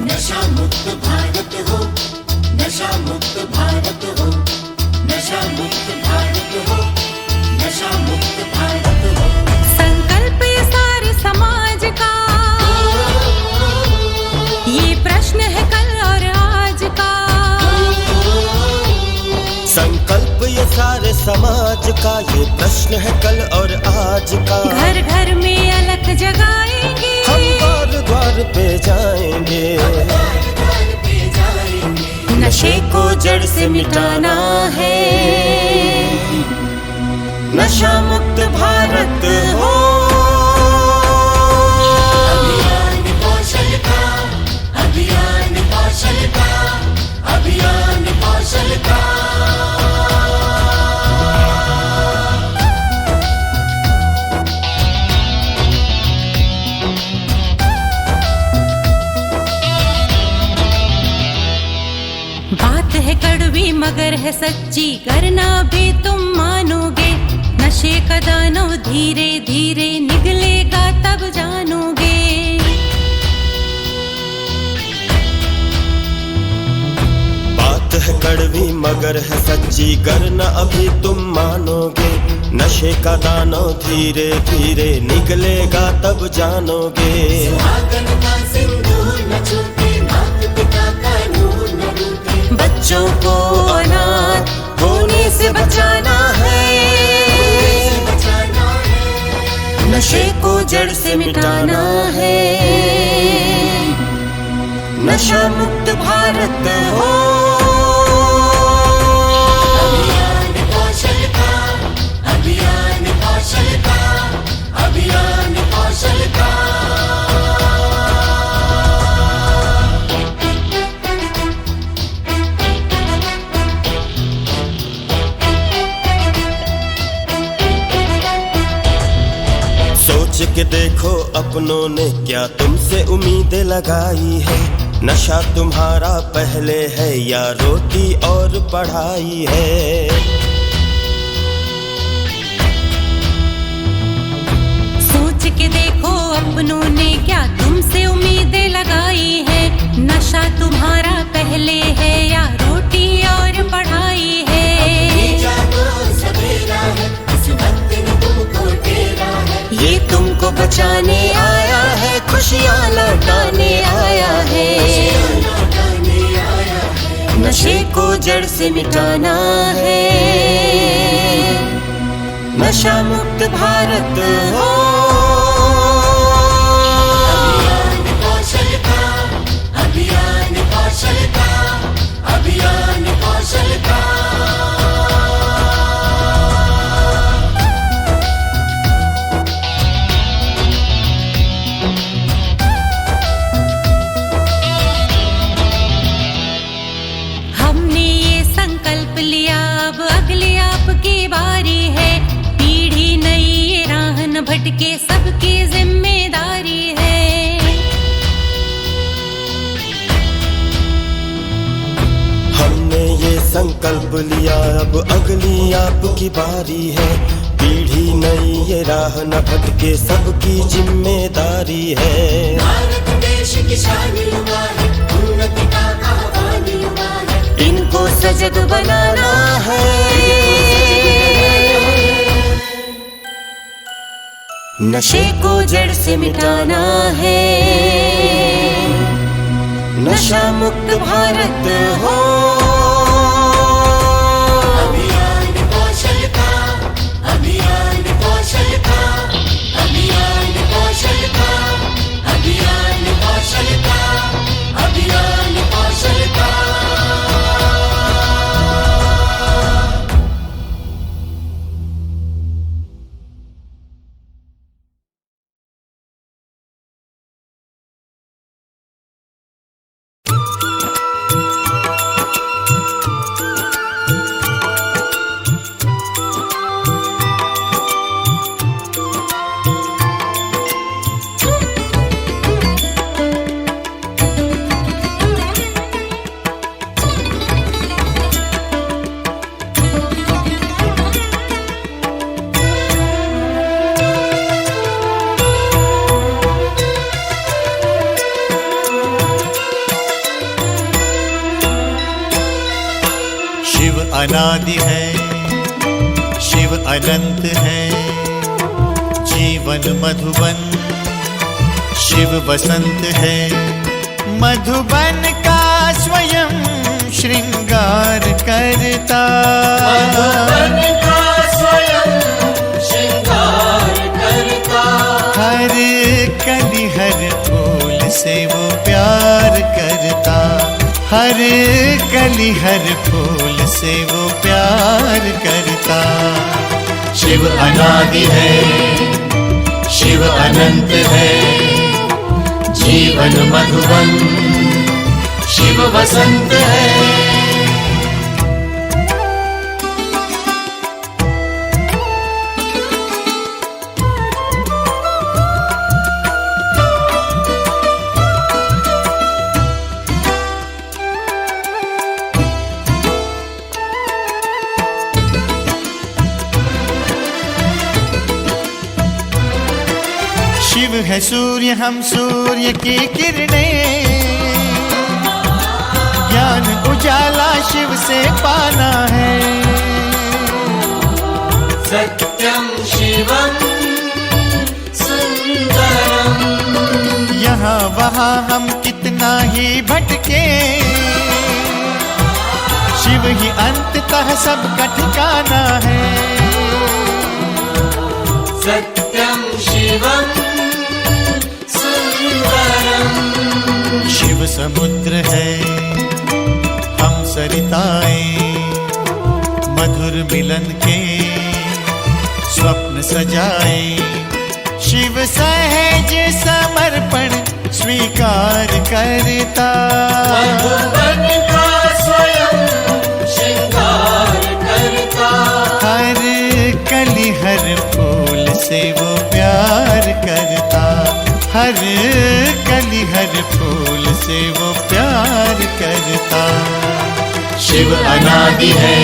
नशा मुक्त भारत हो, नशा मुक्त भारत हो, नशा मुक्त भारत हो, नशा मुक्त भारत हो। संकल्प ये सारे समाज का, ये प्रश्न है कल और आज का। संकल्प ये सारे समाज का, ये प्रश्न है कल और आज का। घर घर में अलख जगाएंगे, हम द्वार द्वार पे जाएंगे। नशे को जड़ से मिटाना है, नशा मुक्त भारत हो। अभियान कौशल का, अभियान कौशल का, अभियान कौशल का। बात है कड़वी मगर है सच्ची, करना भी तुम मानोगे। नशे का दानव धीरे धीरे निगलेगा तब जानोगे। बात है कड़वी मगर है सच्ची, करना अभी तुम मानोगे। नशे का दानव धीरे धीरे निकलेगा तब जानोगे। सुहागन का सिंदूर न छूटे, मात पिता का नूर न रूठे। बच्चों को अनाथ होने से बचाना है, बचाना है, नशे को जड़ से मिटाना है। नशा मुक्त भारत हो। अभियान कौशल का, अभियान कौशल का, अभियान कौशल का। सोच के देखो अपनों ने क्या तुमसे उम्मीदें लगाई है। नशा तुम्हारा पहले है या रोटी और पढ़ाई है। सोच के देखो अपनों ने क्या तुमसे उम्मीदें लगाई है। नशा तुम्हारा पहले है या रोटी और पढ़ाई है। जागो सवेरा है, इस वक्त ने तुमको तेरा है। ये तुमको बचाने आया है, खुशियाँ लौटाने आया है। लौटाने आया है, नशे को जड़ से मिटाना है, नशा मुक्त भारत हो। अभियान कौशल का, अभियान कौशल का, अभियान कौशल का। हमने ये संकल्प लिया, अब अगली आपकी बारी है। पीढ़ी नई ये राह न भटके, सबकी जिम्मेदारी है। हमने ये संकल्प लिया, अब अगली आपकी बारी है। पीढ़ी नई ये राह न भटके, सबकी जिम्मेदारी है। भारत देश की शान युवा है, उन्नति का आह्वान युवा है। इनको सजग बनाना है, नशे को जड़ से मिटाना है। नशा मुक्त भारत हो। अभियान कौशल का, अभियान कौशल का, अभियान कौशल का, अभियान कौशल का, अभियान कौशल का। अनादि है, शिव अनंत है। जीवन मधुबन, शिव बसंत है। मधुबन का स्वयं श्रृंगार करता, मधुबन का स्वयं श्रृंगार करता। हर कली हर फूल से वो प्यार करता, हर कली हर फूल से वो प्यार करता। शिव अनादि है, शिव अनंत है। जीवन मधुबन, शिव बसंत है। शिव है सूर्य, हम सूर्य की किरणें। ज्ञान उजाला शिव से पाना है। सत्यम शिवम सुंदरम। यहाँ वहाँ हम कितना ही भटके, शिव ही अंततः सबका ठिकाना है। सत्यम शिवम सुंदरम। शिव समुद्र है, हम सरिताएं। मधुर मिलन के स्वप्न सजाए। शिव सहज समर्पण स्वीकार करता, मधुबन का स्वयं श्रृंगार करता। हर कली हर फूल से वो प्यार करता, हर कली हर फूल से वो प्यार करता। शिव अनादि है,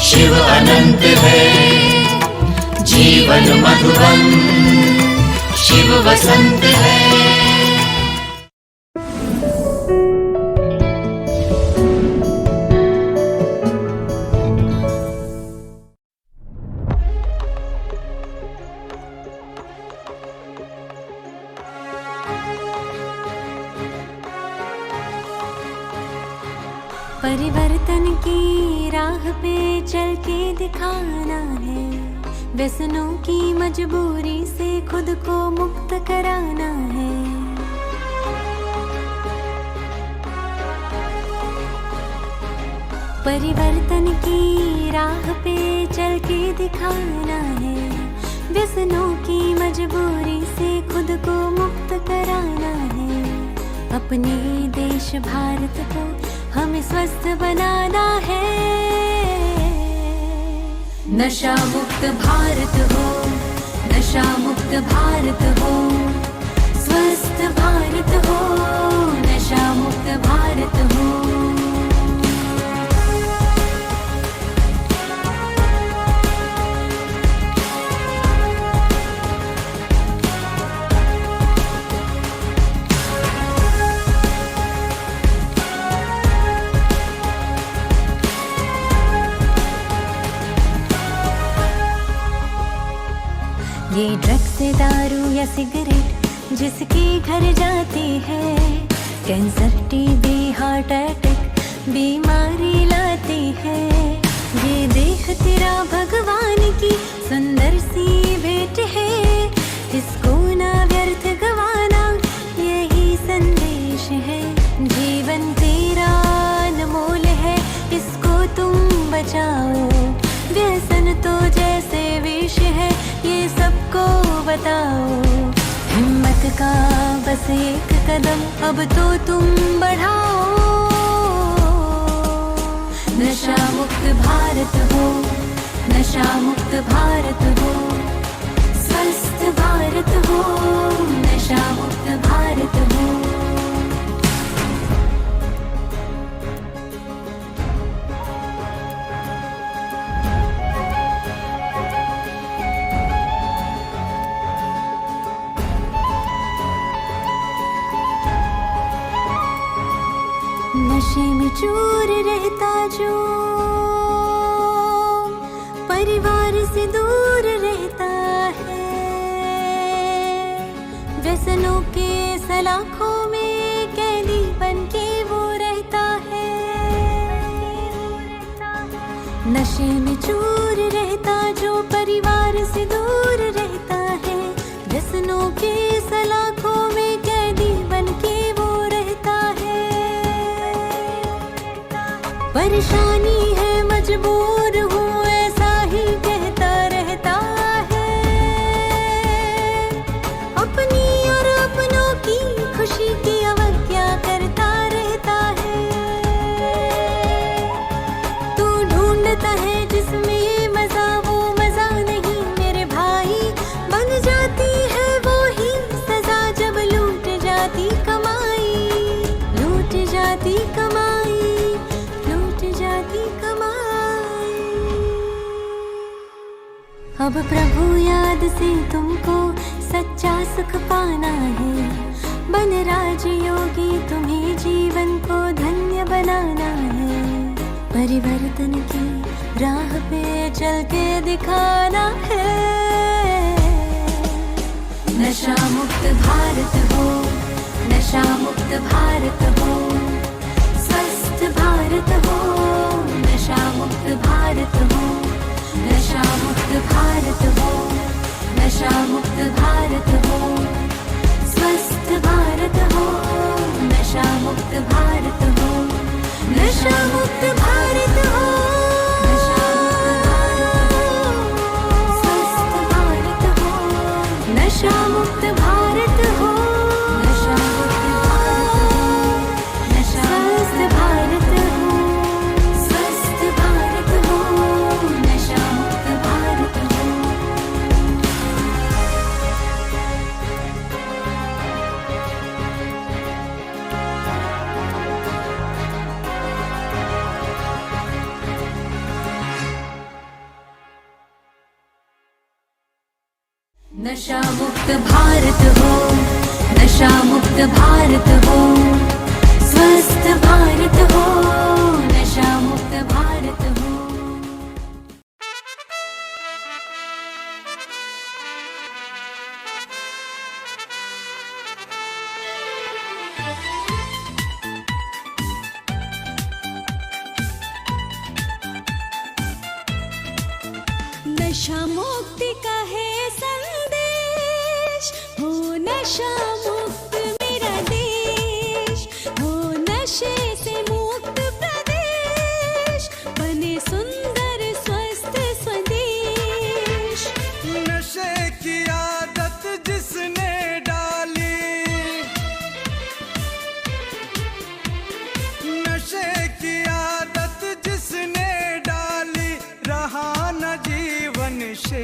शिव अनंत है। जीवन मधुबन, शिव बसंत है। परिवर्तन की राह पे चल के दिखाना है। व्यसनों की मजबूरी से खुद को मुक्त कराना है। परिवर्तन की राह पे चल के दिखाना है। व्यसनों की मजबूरी से खुद को मुक्त कराना है। अपने देश भारत को हमें स्वस्थ बनाना है। नशा मुक्त भारत हो, नशा मुक्त भारत हो। स्वस्थ भारत हो, नशा मुक्त भारत हो। ये ड्रग्स से दारू या सिगरेट जिसके घर जाती है, कैंसर टीबी हार्ट अटैक बीमारी लाती है। ये देह तेरा भगवान की सुंदर सी भेंट है, इसको ना व्यर्थ गवाना यही संदेश है। जीवन तेरा अनमोल है, इसको तुम बचाओ। व्यसन तो जैसे विष है, ये सबको बताओ। हिम्मत का बस एक कदम अब तो तुम बढ़ाओ। नशा मुक्त भारत हो, नशा मुक्त भारत हो। स्वस्थ भारत हो, नशा मुक्त भारत हो। नशे में चूर रहता जो परिवार से दूर रहता है, व्यसनों के सलाखों में कैदी बन के वो रहता है। नशे में चूर रहता जो परिवार से दूर रहता है, व्यसनों के सलाखों में कैदी बन के वो रहता है। परेशानी है मजबूर हूँ ऐसा ही कहता रहता है, अपनी और अपनों की खुशी की अवज्ञा करता रहता है। तू ढूंढता है जिसमें मजा वो मजा नहीं मेरे भाई, बन जाती है वो ही सजा जब लूट जाती कमाई, लूट जाती कमाई, लूट जाती कमाई। अब प्रभु याद से तुमको सच्चा सुख पाना है, बन राजयोगी तुम्हें जीवन को धन्य बनाना है। परिवर्तन की राह पे चल के दिखाना है। नशा मुक्त भारत हो, नशा मुक्त भारत हो, स्वस्थ भारत हो, नशा मुक्त भारत हो, नशा मुक्त भारत हो, नशा मुक्त भारत हो, स्वस्थ भारत हो, नशा मुक्त भारत हो, नशा मुक्त भारत हो, नशा मुक्त भारत हो, स्वस्थ भारत हो, नशा मुक्त भारत हो, नशा मुक्त भारत हो, स्वस्थ भारत हो, नशा मुक्त भारत हो। नशा मुक्त भारत हो, नशा मुक्त भारत हो, स्वस्थ भारत हो, नशा मुक्त भारत हो। नशा मुक्ति का है संदेश, हो नशा मुक्त मेरा देश, हो नशे से मुक्त प्रदेश, बने सुंदर स्वस्थ स्वदेश। नशे की आदत जिसने डाली, नशे की आदत जिसने डाली, रहा न जीवन शेष।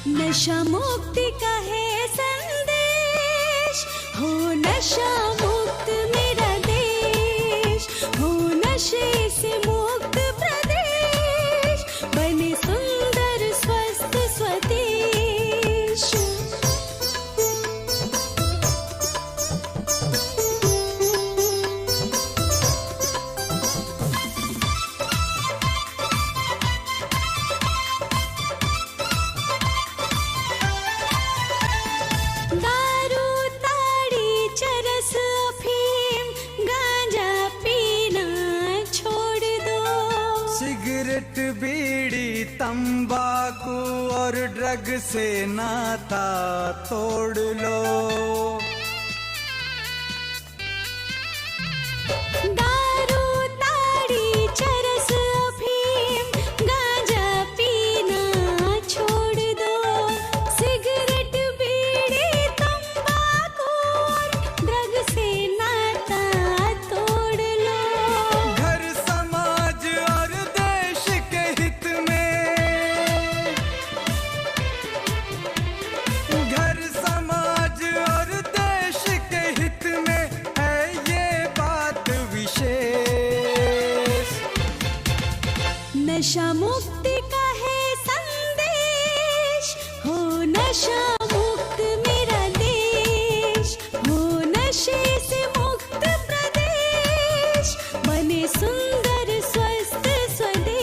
नशा मुक्ति का है संदेश, हो नशा मुक्त मेरा देश, हो नशे से मुक्त प्रदेश, बने सुंदर स्वस्थ स्वदेश। दारू ताड़ी चरस अफीम गांजा पीना छोड़ दो, सिगरेट बीड़ी तंबाकू और ड्रग से नाता तोड़ लो। दारू ताड़ी चरस अफीम गांजा पीना छोड़ दो, सिगरेट बीड़ी तंबाकू और ड्रग से नाता तोड़ लो। घर समाज और देश के हित में, घर समाज और देश के हित में है ये बात विशेष। नशा मुक्ति का है संदेश, हो नशा मुक्त मेरा देश, हो नशे से मुक्त प्रदेश, बने सुंदर स्वस्थ स्वदेश।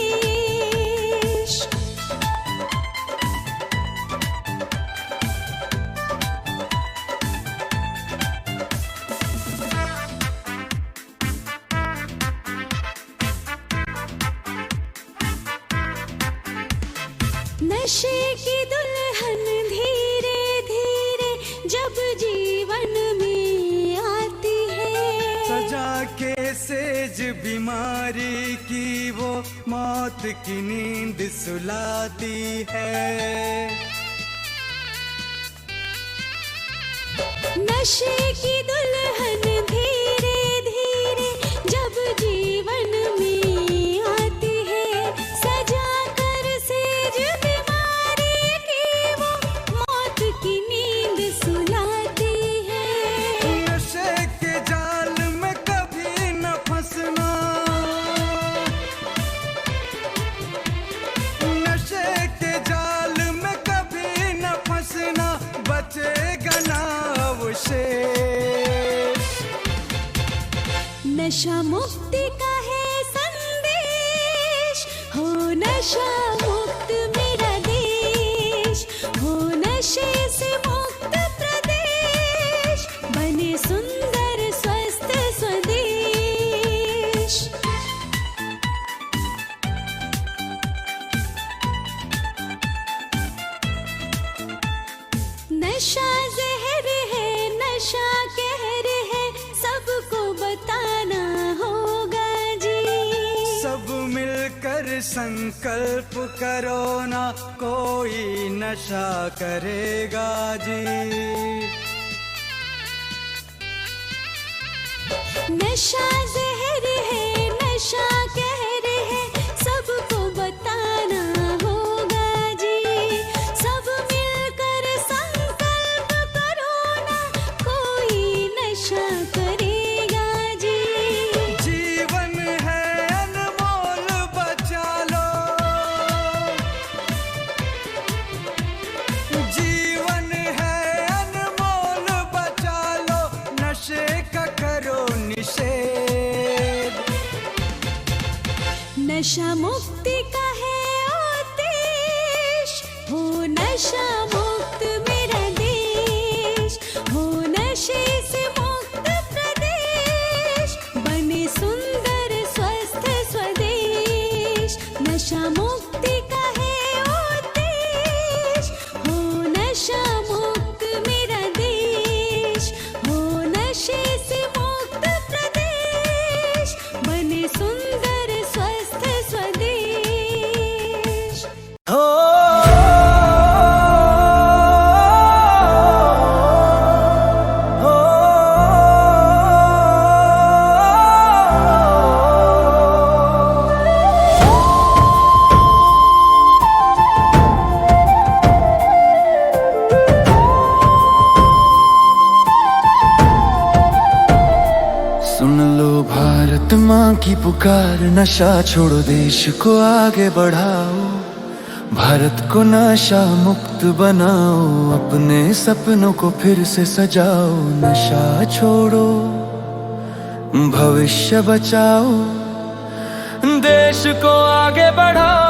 नशे की दुल्हन धीरे धीरे जब जीवन में आती है, सजा के सेज बीमारी की वो मौत की नींद सुलाती है। नशे की दुल्हन धीरे धीरे जब जीवन में आती है, सजा कर सेज बीमारी की वो मौत की नींद सुलाती है। नशे के जाल में कभी न फंसना, नशे के जाल में कभी न फंसना, बचेगा ना अवशेष। नशा मुक्ति का है संदेश, हो नशा मुक्त मेरा देश, हो नशे से मुक्त प्रदेश, बने सुंदर स्वस्थ स्वदेश। नशा जहर है, नशा कहर है, सबको बताना होगा जी। सब मिलकर संकल्प करो ना, कोई नशा करेगा जी। नशा जहर है, नशा कहर है, सबको बताना होगा जी। सब मिलकर संकल्प करो ना, कोई नशा करेगा जी। जीवन है अनमोल बचा लो, जीवन है अनमोल बचा लो, नशे का करो निषेध। नशा मुक्ति का है आदेश, हो नशा मुक्त मेरा देश, हो नशे से मुक्त प्रदेश, बने सुंदर स्वस्थ स्वदेश। नशा मुक्ति का है आदेश, हो नशा मुक्त मेरा देश, हो नशे से मुक्त प्रदेश, बने सुंदर स्वस्थ स्वदेश। हो सुन लो भारत माँ की पुकार, नशा छोड़ो देश को आगे बढ़ाओ, भारत को नशा मुक्त बनाओ, अपने सपनों को फिर से सजाओ। नशा छोड़ो भविष्य बचाओ, देश को आगे बढ़ाओ।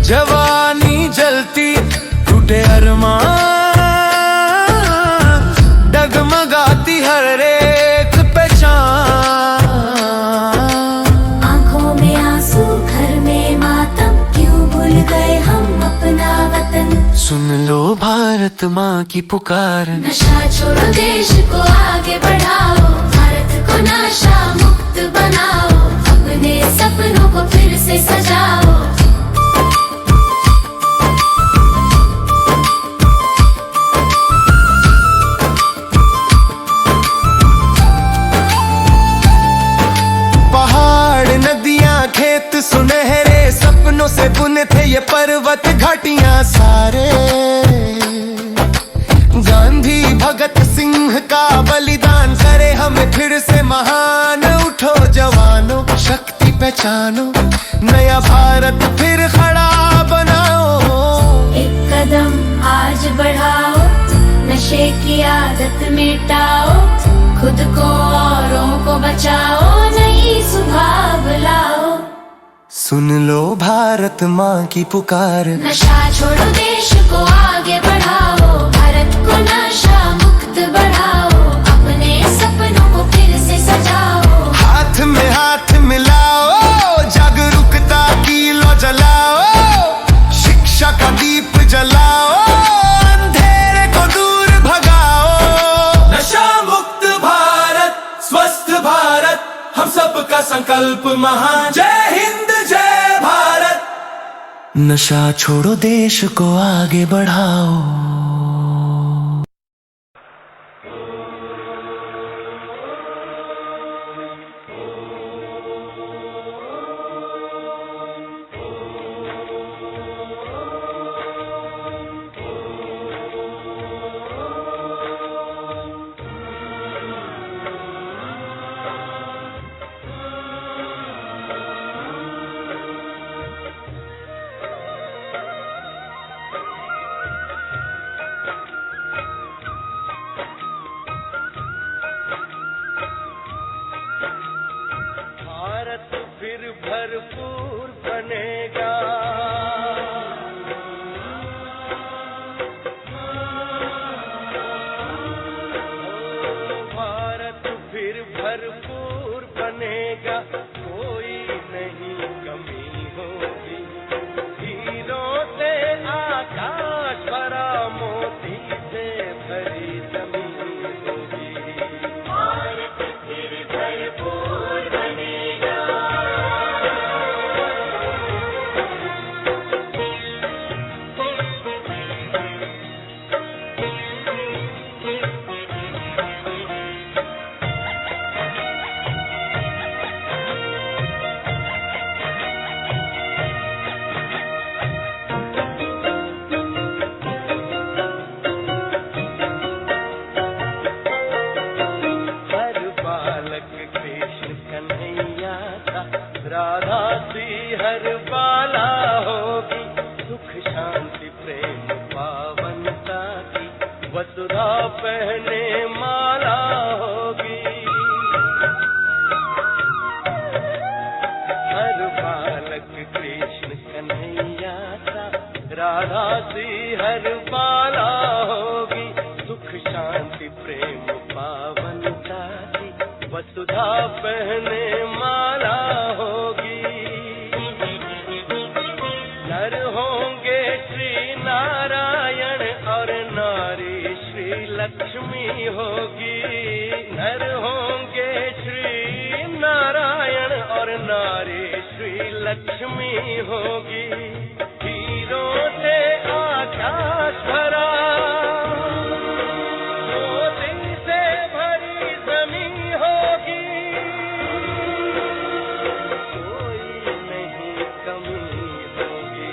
जवानी जलती टूटे अरमान, डगमगाती हर एक पहचान। आंखों में आंसू, घर में मातम, क्यों भूल गए हम अपना वतन। सुन लो भारत माँ की पुकार, नशा छोड़ो देश को आगे बढ़ाओ, भारत को नशा मुक्त बनाओ, अपने सपनों को फिर से सजाओ। खेत सुनहरे सपनों से बुने थे ये पर्वत घाटियां सारे, गांधी भगत सिंह का बलिदान करे हम में फिर से महान उठो जवानों, शक्ति पहचानो, नया भारत फिर खड़ा बनाओ। एक कदम आज बढ़ाओ, नशे की आदत मिटाओ, खुद को औरों को बचाओ, नई सुबह बुलाओ। सुन लो भारत माँ की पुकार, नशा छोड़ो देश को आगे बढ़ाओ, भारत को नशा मुक्त बढ़ाओ, अपने सपनों को फिर से सजाओ। हाथ में हाथ मिलाओ, जागरूकता की लो जलाओ, शिक्षा का दीप जलाओ, अंधेरे को दूर भगाओ। नशा मुक्त भारत, स्वस्थ भारत, हम सबका संकल्प महान। जय हिंद जय भारत। नशा छोड़ो देश को आगे बढ़ाओ। भारत फिर भरपूर बनेगा, भारत फिर भरपूर बनेगा, कोई नहीं कमी होगी। हीरों से आकाश भरा, मोती से भरी जमीन होगी। भारत फिर भरपूर बनेगा। राधा सी हर बाला होगी, सुख शांति प्रेम पावनता की वसुधा पहने माला होगी। हर बालक कृष्ण कन्हैया सा, राधा सी हर बाला होगी, सुख शांति प्रेम पावनता की वसुधा पहने माला होगी। नर होंगे श्री नारायण और नारी श्री लक्ष्मी होगी। नर होंगे श्री नारायण और नारी श्री लक्ष्मी होगी। हीरों से आकाश भरा, मोती से भरी जमीन होगी। कोई नहीं कमी होगी।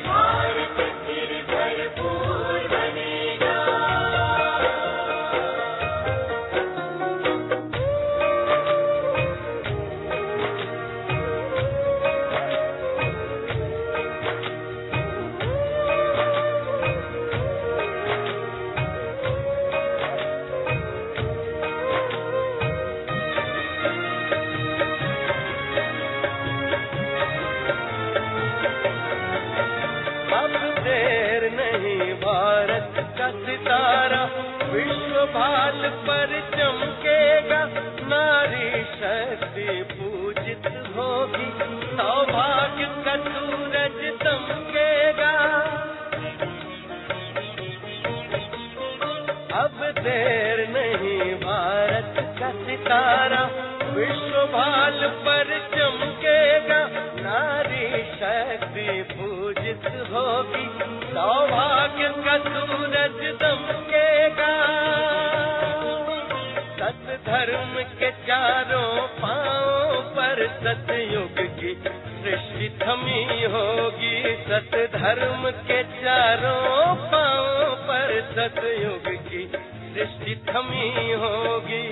भारत फिर भरपूर बनेगा। भारत का सितारा विश्व भाल पर चमकेगा। नारी शक्ति पूजित होगी, सौभाग्य का सूरज दमकेगा। अब देर नहीं, भारत का सितारा विश्व भाल पर चमकेगा। नारी शक्ति पूजित होगी, सौभाग्य का सूरज दमकेगा। सत धर्म के चारों पांव पर सतयुग की सृष्टि थमी होगी। सत धर्म के चारों पांव पर सतयुग की सृष्टि थमी होगी।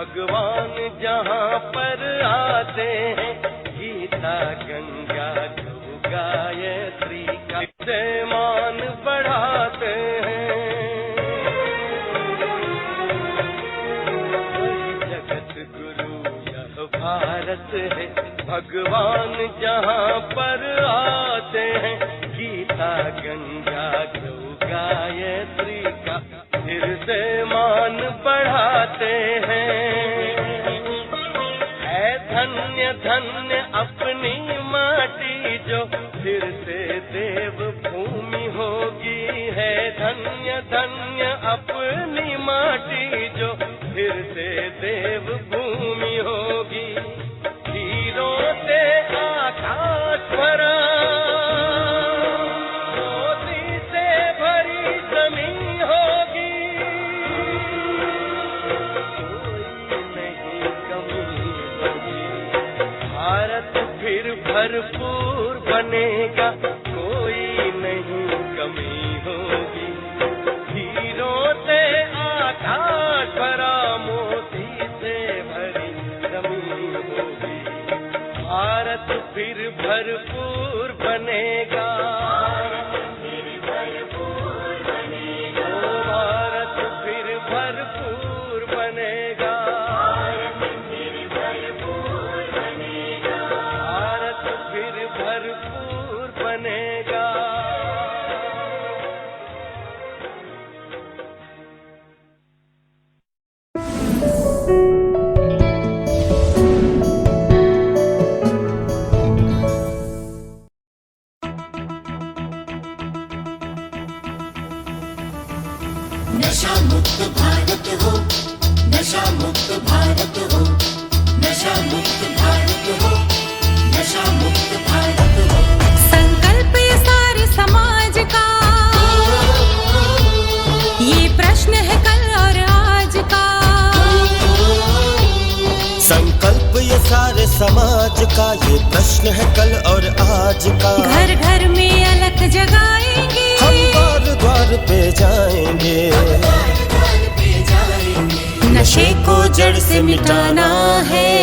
भगवान जहाँ पर आते हैं, गीता गंगा गौ गायत्री का मान बढ़ाते हैं। जगत गुरु यह भारत है, भगवान जहाँ पर आते हैं, गीता गंगा गौ गायत्री का फिर से मान बढ़ाते हैं। है धन्य धन्य अपनी माटी जो फिर से देव भूमि होगी, है धन्य धन्य अपनी माटी जो फिर से देव भूमि होगी। हीरों से आकाश भरा, मोती से भरी जमीन होगी, कोई नहीं कमी होगी। भारत फिर भरपूर बनेगा, कोई नहीं कमी होगी। हीरों से आकाश भरा, मोती से भरी जमीन होगी। भारत फिर भरपूर बनेगा, ओ भारत फिर भरपूर बनेगा, भारत फिर भरपूर बनेगा। नशा मुक्त भारत हो, नशा मुक्त भारत हो, नशा मुक्त भारत हो, नशा मुक्त भारत हो। संकल्प ये सारे समाज का, ये प्रश्न है कल और आज का। संकल्प ये सारे समाज का, ये प्रश्न है कल और आज का। घर घर में अलख जगाएंगे, हम द्वार द्वार पे जाएंगे, नशे को जड़ से मिटाना है।